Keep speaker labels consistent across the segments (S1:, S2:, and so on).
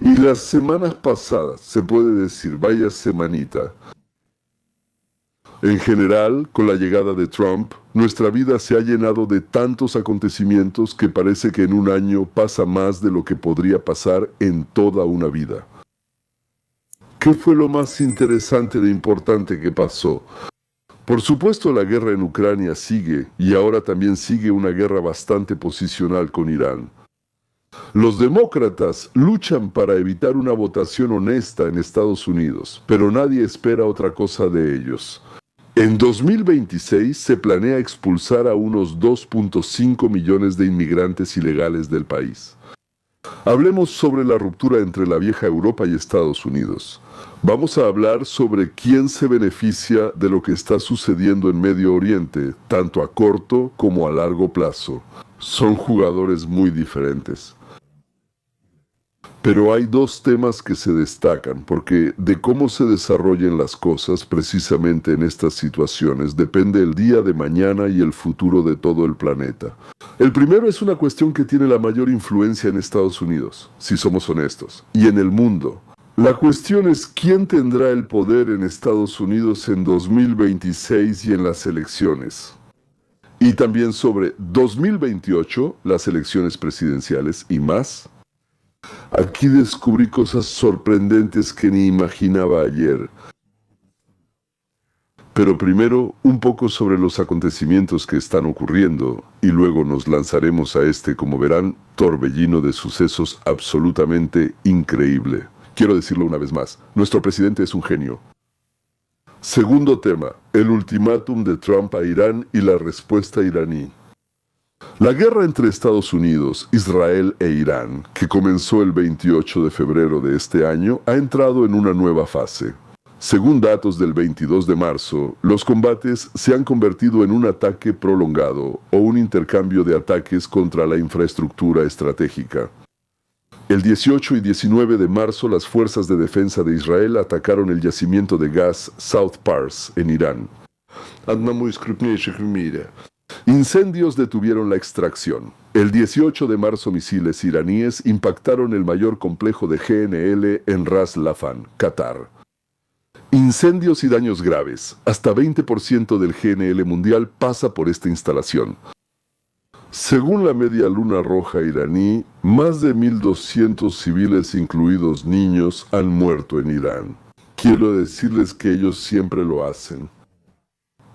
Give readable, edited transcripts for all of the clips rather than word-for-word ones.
S1: Y las semanas pasadas, se puede decir, vaya semanita. En general, con la llegada de Trump, nuestra vida se ha llenado de tantos acontecimientos que parece que en un año pasa más de lo que podría pasar en toda una vida. ¿Qué fue lo más interesante e importante que pasó? Por supuesto, la guerra en Ucrania sigue, y ahora también sigue una guerra bastante posicional con Irán. Los demócratas luchan para evitar una votación honesta en Estados Unidos, pero nadie espera otra cosa de ellos. En 2026 se planea expulsar a unos 2.5 millones de inmigrantes ilegales del país. Hablemos sobre la ruptura entre la vieja Europa y Estados Unidos. Vamos a hablar sobre quién se beneficia de lo que está sucediendo en Medio Oriente, tanto a corto como a largo plazo. Son jugadores muy diferentes. Pero hay dos temas que se destacan, porque de cómo se desarrollen las cosas precisamente en estas situaciones depende el día de mañana y el futuro de todo el planeta. El primero es una cuestión que tiene la mayor influencia en Estados Unidos, si somos honestos, y en el mundo. La cuestión es quién tendrá el poder en Estados Unidos en 2026 y en las elecciones. Y también sobre 2028, las elecciones presidenciales y más. Aquí descubrí cosas sorprendentes que ni imaginaba ayer. Pero primero, un poco sobre los acontecimientos que están ocurriendo, y luego nos lanzaremos a este, como verán, torbellino de sucesos absolutamente increíble. Quiero decirlo una vez más, nuestro presidente es un genio. Segundo tema, el ultimátum de Trump a Irán y la respuesta iraní. La guerra entre Estados Unidos, Israel e Irán, que comenzó el 28 de febrero de este año, ha entrado en una nueva fase. Según datos del 22 de marzo, los combates se han convertido en un ataque prolongado o un intercambio de ataques contra la infraestructura estratégica. El 18 y 19 de marzo, las fuerzas de defensa de Israel atacaron el yacimiento de gas South Pars en Irán. Incendios detuvieron la extracción. El 18 de marzo, misiles iraníes impactaron el mayor complejo de GNL en Ras Laffan, Qatar. Incendios y daños graves. Hasta 20% del GNL mundial pasa por esta instalación. Según la Media Luna Roja iraní, más de 1.200 civiles, incluidos niños, han muerto en Irán. Quiero decirles que ellos siempre lo hacen.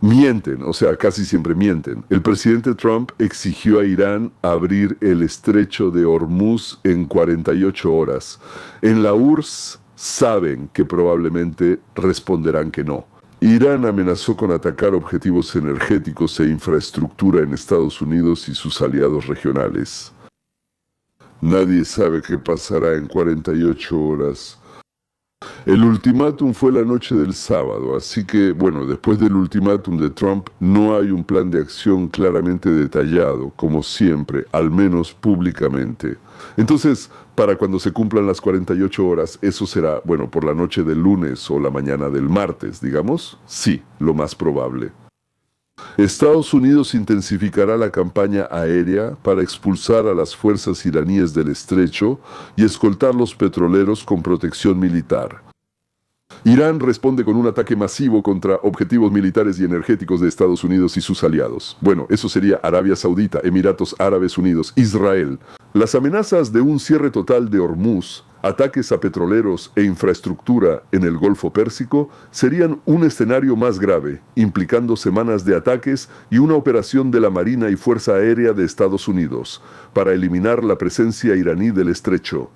S1: Mienten, o sea, casi siempre mienten. El presidente Trump exigió a Irán abrir el estrecho de Hormuz en 48 horas. En la URSS saben que probablemente responderán que no. Irán amenazó con atacar objetivos energéticos e infraestructura en Estados Unidos y sus aliados regionales. Nadie sabe qué pasará en 48 horas. El ultimátum fue la noche del sábado, así que, bueno, después del ultimátum de Trump no hay un plan de acción claramente detallado, como siempre, al menos públicamente. Entonces, para cuando se cumplan las 48 horas, eso será, bueno, por la noche del lunes o la mañana del martes, digamos. Sí, lo más probable. Estados Unidos intensificará la campaña aérea para expulsar a las fuerzas iraníes del estrecho y escoltar los petroleros con protección militar. Irán responde con un ataque masivo contra objetivos militares y energéticos de Estados Unidos y sus aliados. Bueno, eso sería Arabia Saudita, Emiratos Árabes Unidos, Israel. Las amenazas de un cierre total de Hormuz, ataques a petroleros e infraestructura en el Golfo Pérsico serían un escenario más grave, implicando semanas de ataques y una operación de la Marina y Fuerza Aérea de Estados Unidos para eliminar la presencia iraní del estrecho.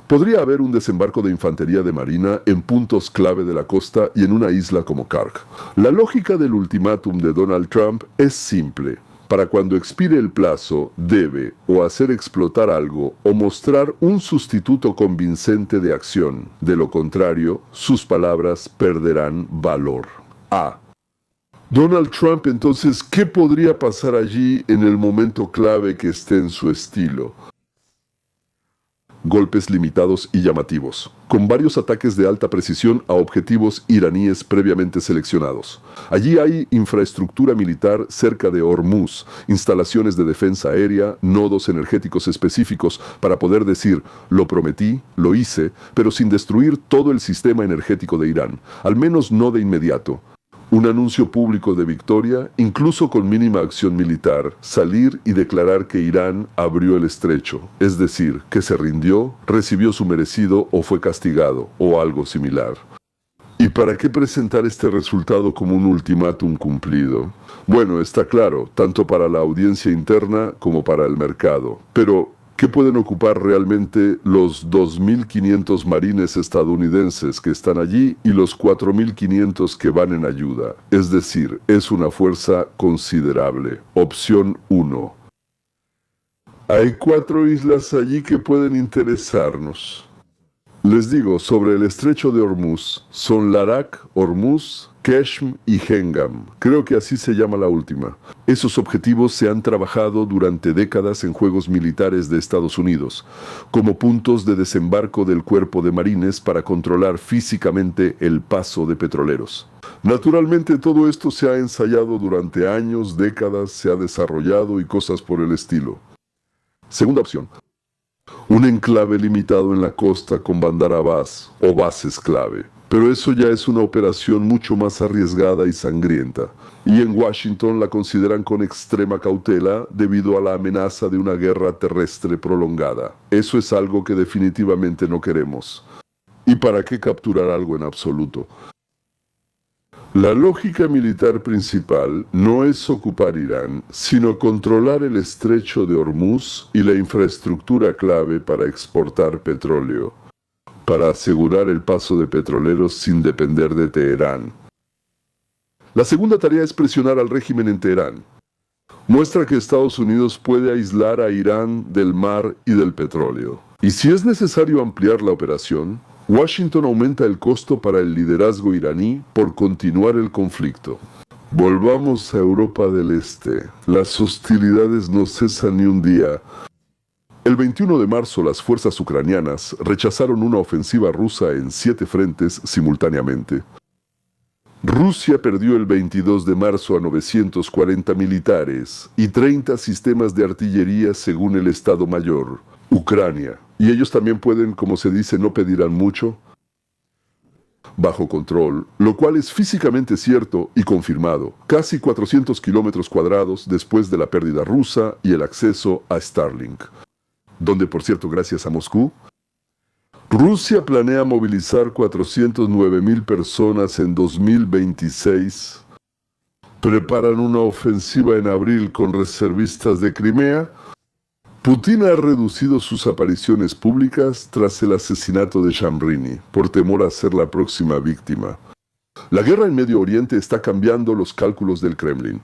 S1: Podría haber un desembarco de infantería de marina en puntos clave de la costa y en una isla como Kark. La lógica del ultimátum de Donald Trump es simple. Para cuando expire el plazo, debe o hacer explotar algo o mostrar un sustituto convincente de acción. De lo contrario, sus palabras perderán valor. A. Donald Trump, entonces, ¿qué podría pasar allí en el momento clave que esté en su estilo? golpes limitados y llamativos, con varios ataques de alta precisión a objetivos iraníes previamente seleccionados. Allí hay infraestructura militar cerca de Hormuz, instalaciones de defensa aérea, nodos energéticos específicos para poder decir, lo prometí, lo hice, pero sin destruir todo el sistema energético de Irán, al menos no de inmediato. Un anuncio público de victoria, incluso con mínima acción militar, salir y declarar que Irán abrió el estrecho, es decir, que se rindió, recibió su merecido o fue castigado, o algo similar. ¿Y para qué presentar este resultado como un ultimátum cumplido? Bueno, está claro, tanto para la audiencia interna como para el mercado, pero ¿qué pueden ocupar realmente los 2.500 marines estadounidenses que están allí y los 4.500 que van en ayuda? Es decir, es una fuerza considerable. Opción 1. Hay 4 islas allí que pueden interesarnos. Les digo, sobre el estrecho de Hormuz, son Larak, Hormuz, Keshm y Hengam. Creo que así se llama la última. Esos objetivos se han trabajado durante décadas en juegos militares de Estados Unidos, como puntos de desembarco del cuerpo de marines para controlar físicamente el paso de petroleros. Naturalmente todo esto se ha ensayado durante años, décadas, se ha desarrollado y cosas por el estilo. Segunda opción. Un enclave limitado en la costa con Bandar Abbas o bases clave. Pero eso ya es una operación mucho más arriesgada y sangrienta. Y en Washington la consideran con extrema cautela debido a la amenaza de una guerra terrestre prolongada. Eso es algo que definitivamente no queremos. ¿Y para qué capturar algo en absoluto? La lógica militar principal no es ocupar Irán, sino controlar el estrecho de Hormuz y la infraestructura clave para exportar petróleo, para asegurar el paso de petroleros sin depender de Teherán. La segunda tarea es presionar al régimen en Teherán. Muestra que Estados Unidos puede aislar a Irán del mar y del petróleo. Y si es necesario ampliar la operación, Washington aumenta el costo para el liderazgo iraní por continuar el conflicto. Volvamos a Europa del Este. Las hostilidades no cesan ni un día. El 21 de marzo las fuerzas ucranianas rechazaron una ofensiva rusa en 7 frentes simultáneamente. Rusia perdió el 22 de marzo a 940 militares y 30 sistemas de artillería según el Estado Mayor, Ucrania. Y ellos también pueden, como se dice, no pedirán mucho, bajo control, lo cual es físicamente cierto y confirmado, casi 400 kilómetros cuadrados después de la pérdida rusa y el acceso a Starlink, donde, por cierto, gracias a Moscú, Rusia planea movilizar 409.000 personas en 2026, preparan una ofensiva en abril con reservistas de Crimea. Putin ha reducido sus apariciones públicas tras el asesinato de Shamrini, por temor a ser la próxima víctima. La guerra en Medio Oriente está cambiando los cálculos del Kremlin.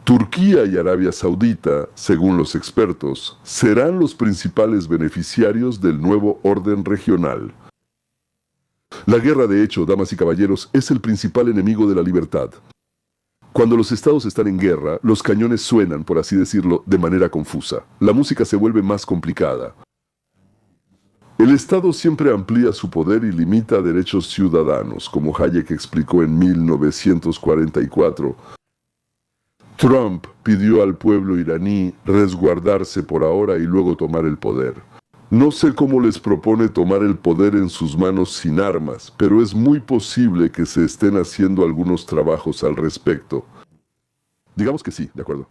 S1: Turquía y Arabia Saudita, según los expertos, serán los principales beneficiarios del nuevo orden regional. La guerra, de hecho, damas y caballeros, es el principal enemigo de la libertad. Cuando los estados están en guerra, los cañones suenan, por así decirlo, de manera confusa. La música se vuelve más complicada. El Estado siempre amplía su poder y limita derechos ciudadanos, como Hayek explicó en 1944. Trump pidió al pueblo iraní resguardarse por ahora y luego tomar el poder. No sé cómo les propone tomar el poder en sus manos sin armas, pero es muy posible que se estén haciendo algunos trabajos al respecto. Digamos que sí, de acuerdo.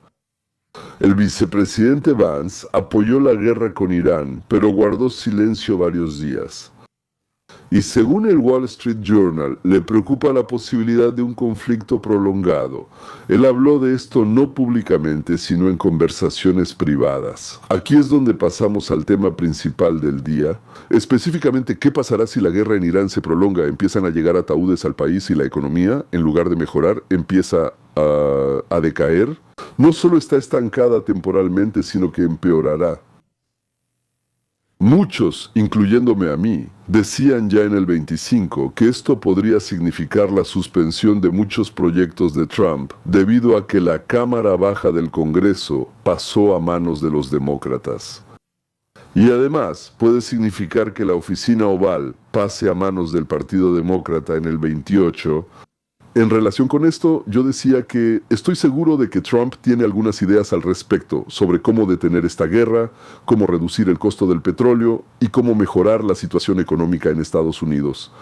S1: El vicepresidente Vance apoyó la guerra con Irán, pero guardó silencio varios días. Y según el Wall Street Journal, le preocupa la posibilidad de un conflicto prolongado. Él habló de esto no públicamente, sino en conversaciones privadas. Aquí es donde pasamos al tema principal del día. Específicamente, ¿qué pasará si la guerra en Irán se prolonga? ¿Empiezan a llegar ataúdes al país y la economía, en lugar de mejorar, empieza a decaer? No solo está estancada temporalmente, sino que empeorará. Muchos, incluyéndome a mí, decían ya en el 25 que esto podría significar la suspensión de muchos proyectos de Trump debido a que la Cámara Baja del Congreso pasó a manos de los demócratas. Y además puede significar que la oficina oval pase a manos del Partido Demócrata en el 28. En relación con esto, yo decía que estoy seguro de que Trump tiene algunas ideas al respecto sobre cómo detener esta guerra, cómo reducir el costo del petróleo y cómo mejorar la situación económica en Estados Unidos.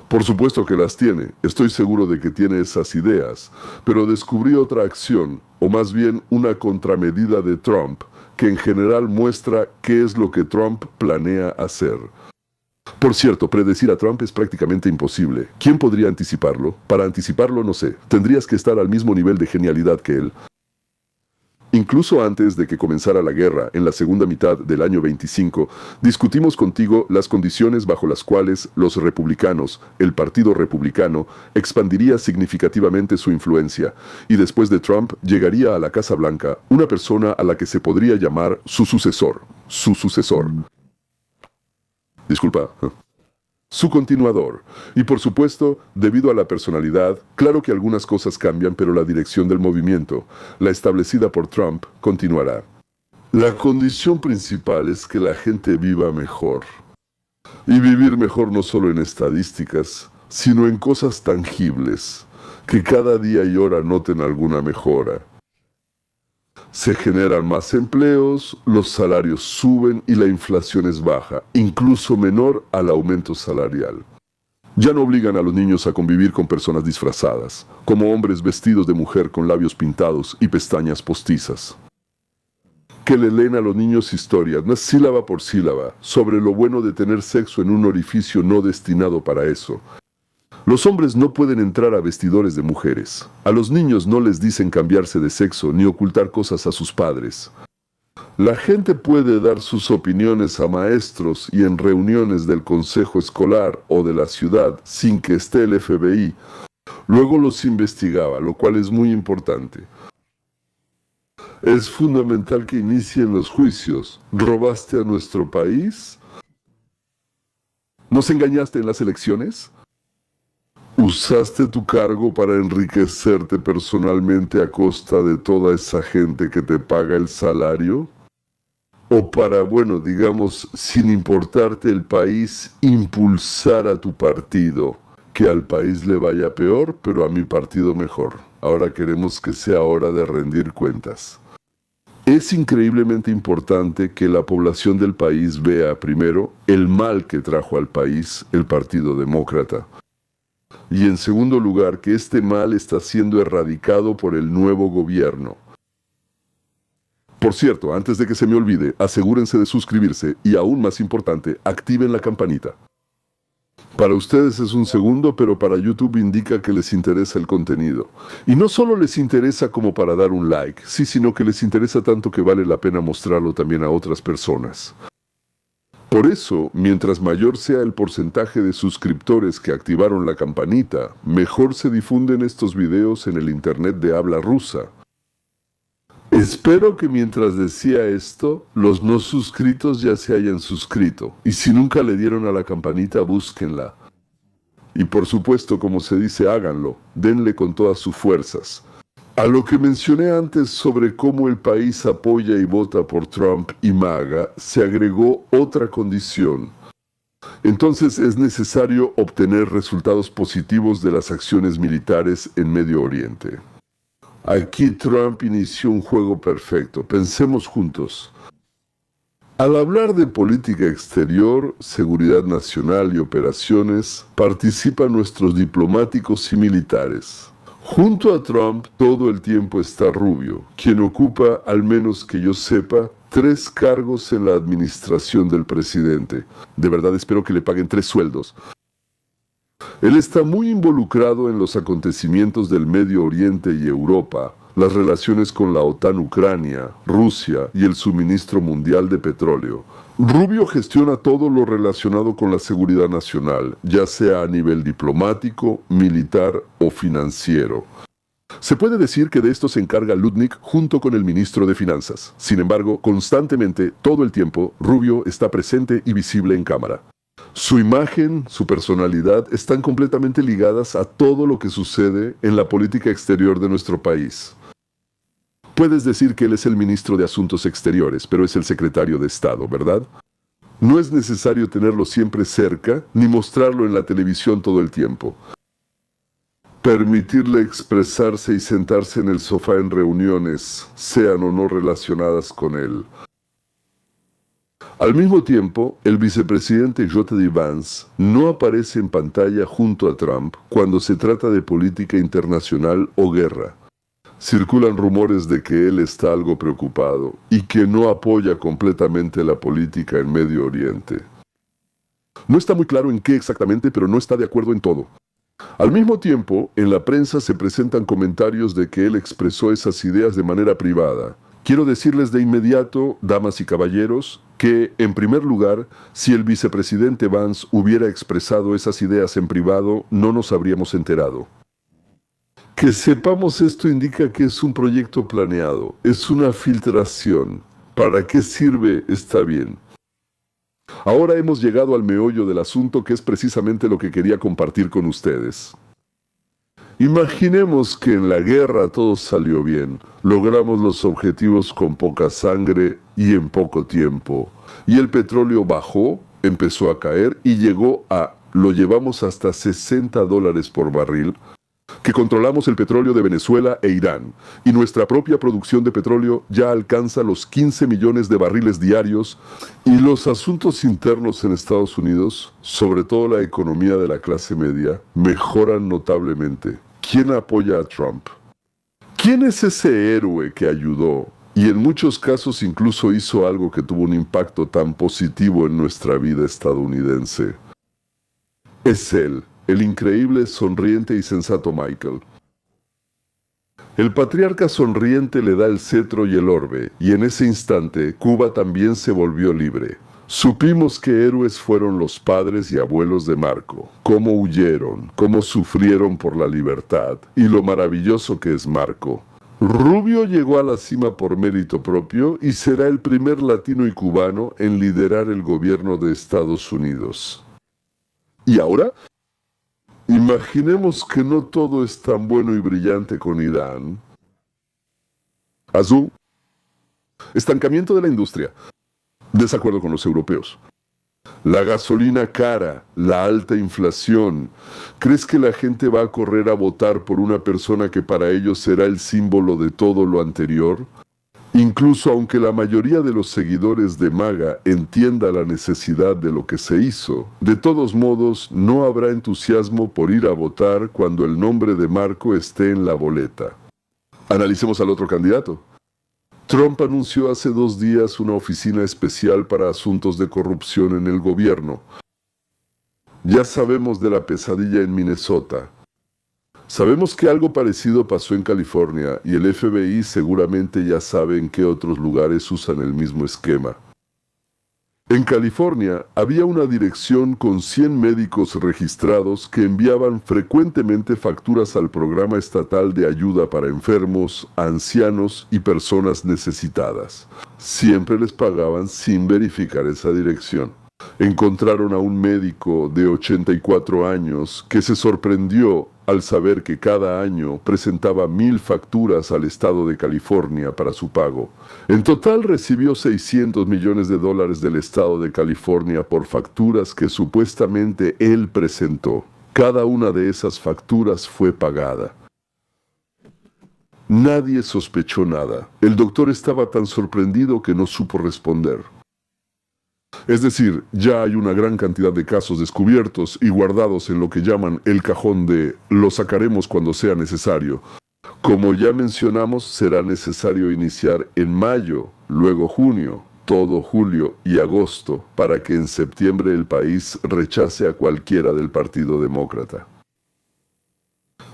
S1: Por supuesto que las tiene, estoy seguro de que tiene esas ideas, pero descubrí otra acción, o más bien una contramedida de Trump, que en general muestra qué es lo que Trump planea hacer. Por cierto, predecir a Trump es prácticamente imposible. ¿Quién podría anticiparlo? Para anticiparlo, no sé. Tendrías que estar al mismo nivel de genialidad que él. Incluso antes de que comenzara la guerra, en la segunda mitad del año 25, discutimos contigo las condiciones bajo las cuales los republicanos, el Partido Republicano, expandiría significativamente su influencia, y después de Trump llegaría a la Casa Blanca una persona a la que se podría llamar su sucesor. Disculpa. Su continuador. Y por supuesto, debido a la personalidad, claro que algunas cosas cambian, pero la dirección del movimiento, la establecida por Trump, continuará. La condición principal es que la gente viva mejor. Y vivir mejor no solo en estadísticas, sino en cosas tangibles, que cada día y hora noten alguna mejora. Se generan más empleos, los salarios suben y la inflación es baja, incluso menor al aumento salarial. Ya no obligan a los niños a convivir con personas disfrazadas, como hombres vestidos de mujer con labios pintados y pestañas postizas. Que le leen a los niños historias, no es sílaba por sílaba, sobre lo bueno de tener sexo en un orificio no destinado para eso. Los hombres no pueden entrar a vestidores de mujeres. A los niños no les dicen cambiarse de sexo ni ocultar cosas a sus padres. La gente puede dar sus opiniones a maestros y en reuniones del consejo escolar o de la ciudad sin que esté el FBI. Luego los investigaba, lo cual es muy importante. Es fundamental que inicien los juicios. ¿Robaste a nuestro país? ¿Nos engañaste en las elecciones? ¿Usaste tu cargo para enriquecerte personalmente a costa de toda esa gente que te paga el salario? ¿O para, digamos, sin importarte el país, impulsar a tu partido? Que al país le vaya peor, pero a mi partido mejor. Ahora queremos que sea hora de rendir cuentas. Es increíblemente importante que la población del país vea, primero, el mal que trajo al país el Partido Demócrata. Y en segundo lugar, que este mal está siendo erradicado por el nuevo gobierno. Por cierto, antes de que se me olvide, asegúrense de suscribirse y, aún más importante, activen la campanita. Para ustedes es un segundo, pero para YouTube indica que les interesa el contenido. Y no solo les interesa como para dar un like, sí, sino que les interesa tanto que vale la pena mostrarlo también a otras personas. Por eso, mientras mayor sea el porcentaje de suscriptores que activaron la campanita, mejor se difunden estos videos en el internet de habla rusa. Espero que mientras decía esto, los no suscritos ya se hayan suscrito. Y si nunca le dieron a la campanita, búsquenla. Y por supuesto, como se dice, háganlo. Denle con todas sus fuerzas. A lo que mencioné antes sobre cómo el país apoya y vota por Trump y MAGA, se agregó otra condición. Entonces es necesario obtener resultados positivos de las acciones militares en Medio Oriente. Aquí Trump inició un juego perfecto. Pensemos juntos. Al hablar de política exterior, seguridad nacional y operaciones, participan nuestros diplomáticos y militares. Junto a Trump todo el tiempo está Rubio, quien ocupa, al menos que yo sepa, 3 cargos en la administración del presidente. De verdad espero que le paguen 3 sueldos. Él está muy involucrado en los acontecimientos del Medio Oriente y Europa, las relaciones con la OTAN, Ucrania, Rusia y el suministro mundial de petróleo. Rubio gestiona todo lo relacionado con la seguridad nacional, ya sea a nivel diplomático, militar o financiero. Se puede decir que de esto se encarga Lutnick junto con el ministro de Finanzas. Sin embargo, constantemente, todo el tiempo, Rubio está presente y visible en cámara. Su imagen, su personalidad están completamente ligadas a todo lo que sucede en la política exterior de nuestro país. Puedes decir que él es el ministro de Asuntos Exteriores, pero es el secretario de Estado, ¿verdad? No es necesario tenerlo siempre cerca, ni mostrarlo en la televisión todo el tiempo. Permitirle expresarse y sentarse en el sofá en reuniones, sean o no relacionadas con él. Al mismo tiempo, el vicepresidente J.D. Vance no aparece en pantalla junto a Trump cuando se trata de política internacional o guerra. Circulan rumores de que él está algo preocupado y que no apoya completamente la política en Medio Oriente. No está muy claro en qué exactamente, pero no está de acuerdo en todo. Al mismo tiempo, en la prensa se presentan comentarios de que él expresó esas ideas de manera privada. Quiero decirles de inmediato, damas y caballeros, que, en primer lugar, si el vicepresidente Vance hubiera expresado esas ideas en privado, no nos habríamos enterado. Que sepamos esto indica que es un proyecto planeado, es una filtración. ¿Para qué sirve? Está bien. Ahora hemos llegado al meollo del asunto, que es precisamente lo que quería compartir con ustedes. Imaginemos que en la guerra todo salió bien, logramos los objetivos con poca sangre y en poco tiempo, y el petróleo bajó, empezó a caer y lo llevamos hasta $60 por barril, que controlamos el petróleo de Venezuela e Irán, y nuestra propia producción de petróleo ya alcanza los 15 millones de barriles diarios, y los asuntos internos en Estados Unidos, sobre todo la economía de la clase media, mejoran notablemente. ¿Quién apoya a Trump? ¿Quién es ese héroe que ayudó y en muchos casos incluso hizo algo que tuvo un impacto tan positivo en nuestra vida estadounidense? Es él, el increíble, sonriente y sensato Michael. El patriarca sonriente le da el cetro y el orbe, y en ese instante Cuba también se volvió libre. Supimos que héroes fueron los padres y abuelos de Marco, cómo huyeron, cómo sufrieron por la libertad, y lo maravilloso que es Marco. Rubio llegó a la cima por mérito propio y será el primer latino y cubano en liderar el gobierno de Estados Unidos. ¿Y ahora? Imaginemos que no todo es tan bueno y brillante con Irán. Azul. Estancamiento de la industria. Desacuerdo con los europeos. La gasolina cara, la alta inflación. ¿Crees que la gente va a correr a votar por una persona que para ellos será el símbolo de todo lo anterior? Incluso aunque la mayoría de los seguidores de MAGA entienda la necesidad de lo que se hizo, de todos modos no habrá entusiasmo por ir a votar cuando el nombre de Marco esté en la boleta. Analicemos al otro candidato. Trump anunció hace 2 días una oficina especial para asuntos de corrupción en el gobierno. Ya sabemos de la pesadilla en Minnesota. Sabemos que algo parecido pasó en California y el FBI seguramente ya sabe en qué otros lugares usan el mismo esquema. En California había una dirección con 100 médicos registrados que enviaban frecuentemente facturas al programa estatal de ayuda para enfermos, ancianos y personas necesitadas. Siempre les pagaban sin verificar esa dirección. Encontraron a un médico de 84 años que se sorprendió al saber que cada año presentaba 1,000 facturas al estado de California para su pago. En total recibió $600 millones del estado de California por facturas que supuestamente él presentó. Cada una de esas facturas fue pagada. Nadie sospechó nada. El doctor estaba tan sorprendido que no supo responder. Es decir, ya hay una gran cantidad de casos descubiertos y guardados en lo que llaman el cajón de "lo sacaremos cuando sea necesario". Como ya mencionamos, será necesario iniciar en mayo, luego junio, todo julio y agosto, para que en septiembre el país rechace a cualquiera del Partido Demócrata.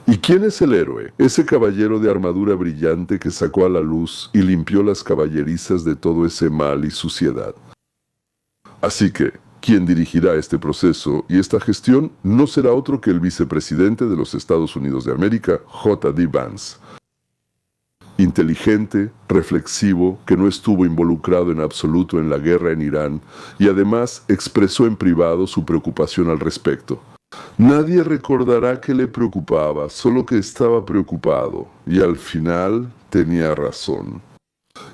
S1: ¿Y quién es el héroe? Ese caballero de armadura brillante que sacó a la luz y limpió las caballerizas de todo ese mal y suciedad. Así que, quien dirigirá este proceso y esta gestión no será otro que el vicepresidente de los Estados Unidos de América, J.D. Vance. Inteligente, reflexivo, que no estuvo involucrado en absoluto en la guerra en Irán y además expresó en privado su preocupación al respecto. Nadie recordará que le preocupaba, solo que estaba preocupado, y al final tenía razón.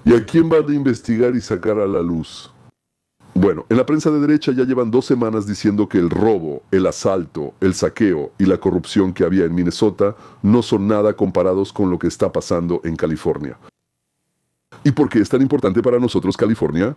S1: ¿Y a quién van a investigar y sacar a la luz? Bueno, en la prensa de derecha ya llevan 2 semanas diciendo que el robo, el asalto, el saqueo y la corrupción que había en Minnesota no son nada comparados con lo que está pasando en California. ¿Y por qué es tan importante para nosotros California?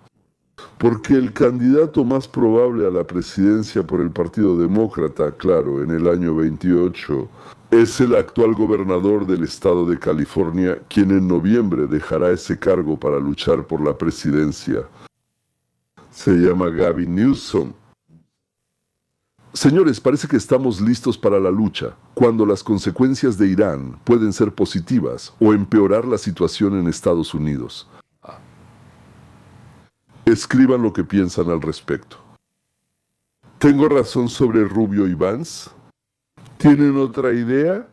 S1: Porque el candidato más probable a la presidencia por el Partido Demócrata, claro, en el año 28, es el actual gobernador del estado de California, quien en noviembre dejará ese cargo para luchar por la presidencia. Se llama Gavin Newsom. Señores, parece que estamos listos para la lucha, cuando las consecuencias de Irán pueden ser positivas o empeorar la situación en Estados Unidos. Escriban lo que piensan al respecto. ¿Tengo razón sobre Rubio y Vance? ¿Tienen otra idea?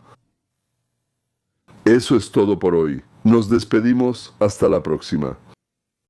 S1: Eso es todo por hoy. Nos despedimos hasta la próxima.